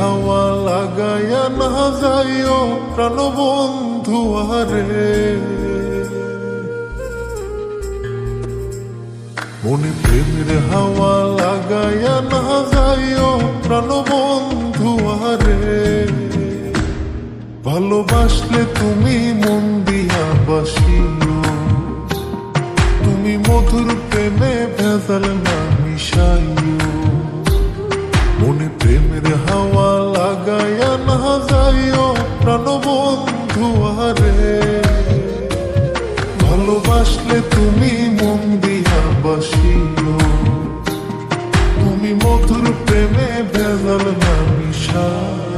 হাওয়া লাগাইয়া না যাইও প্রাণবন্ধু আরে, মনে প্রেমের হাওয়া লাগাইয়া না যাইও প্রাণবন্ধু আরে। ভালোবাসলে তুমি মন দিয়া বাসিও, তুমি মধুর প্রেমে ভেজাল না মিশাইও। মনে প্রেমের হাওয়া লাগাইয়া না যাইও প্রাণবন্ধু আরে। ভালোবাসলে তুমি মন দিয়া বাসিও, তুমি মধুর প্রেমে ভেজাল না মিশাইও।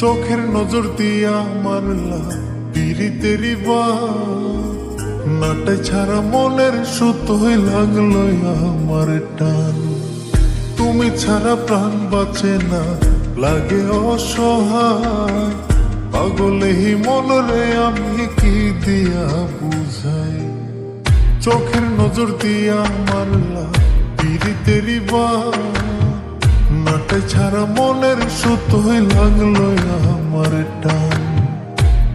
চোখের নজর দিয়া মারলা পিরিতেরি নাটে ছাড়া মনের সুতোই লাগলো আমার টান। তুমি ছাড়া প্রাণ বাঁচে না, লাগে অসহায়। পাগলে হি মনরে আমি কি দিয়া বুঝাই। চোখের নজর দিয়া মারলা পিরিতেরি নাটে ছাড়া মনের সুতোই লাগলো আমার টান।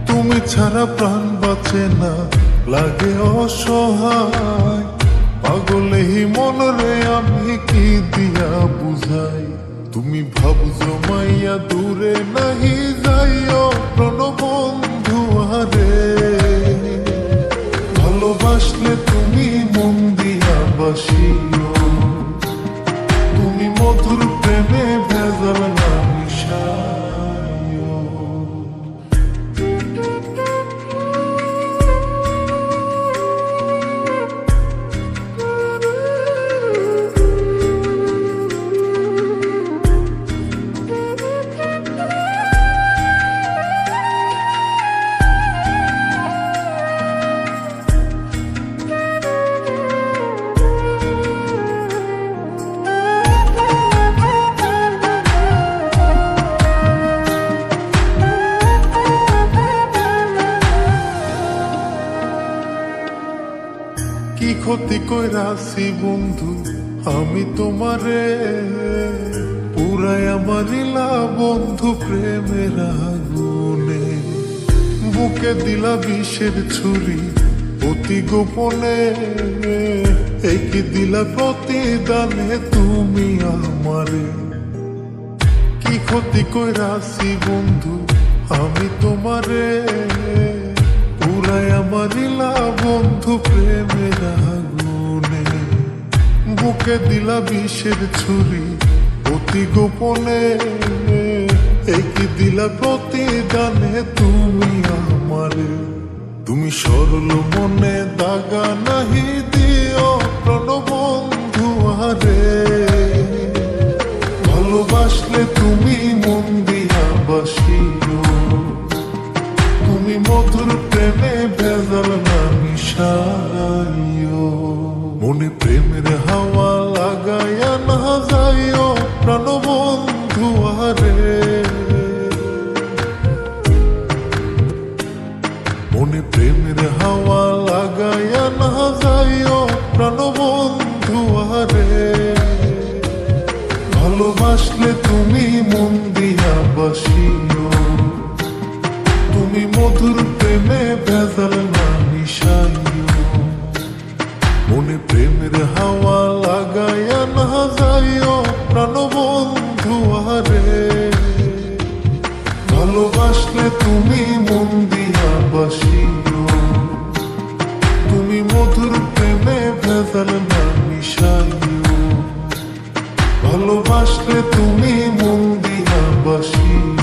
তুমি ছাড়া প্রাণ বাঁচে না, লাগে অসহায়। পাগলে হি মনরে আমি কি দিয়া বুঝাই। তুমি ভাবছো মাইয়া দূরে নাহি যাইও প্রাণবন্ধু আরে। ভালোবাসলে তুমি মন দিয়া বাসিও, তুমি মধুর প্রেমে ভেজাল না মিশাইও। কি ক্ষতি কইরাছি বন্ধু আমি তোমারে, পুরাই আমারিলা বন্ধু প্রেমের আগুনে। বুকে দিলা বিষের ছুরি অতি গোপনে, কি দিলা প্রতিদানে তুমি আমারে। কি ক্ষতি কইরাছি বন্ধু আমি তোমারে, পুরাই আমারিলা বন্ধু প্রেমের আগুনে। বুকে দিলা বিষের ছুরি অতি গোপনে, কি দিলা প্রতিদানে তুমি আমারে। তুমি সরল মনে দাগা নাহি দিও প্রাণবন্ধু আরে। ভালোবাসলে তুমি মন দিয়া বাসিও, তুমি মধুর প্রেমে ভেজাল না মিশাইও। মনে প্রেমের হাওয়া লাগাইয়া না যাইও প্রাণবন্ধু আরে। মনে প্রেমের হাওয়া লাগাইয়া না যাইও প্রাণবন্ধু আরে। ভালোবাসলে তুমি মন দিয়া বাসিও, তুমি মধুর প্রেমে ভেজাল না মিশাইও। মনে প্রেমের হাওয়া লাগাইয়া না যাইও প্রাণবন্ধু আরে। ভালোবাসলে তুমি মন দিয়া বাসিও, তুমি মধুর প্রেমে ভেজাল না মিশাইও। ভালোবাসলে তুমি মন দিয়া বাসিও।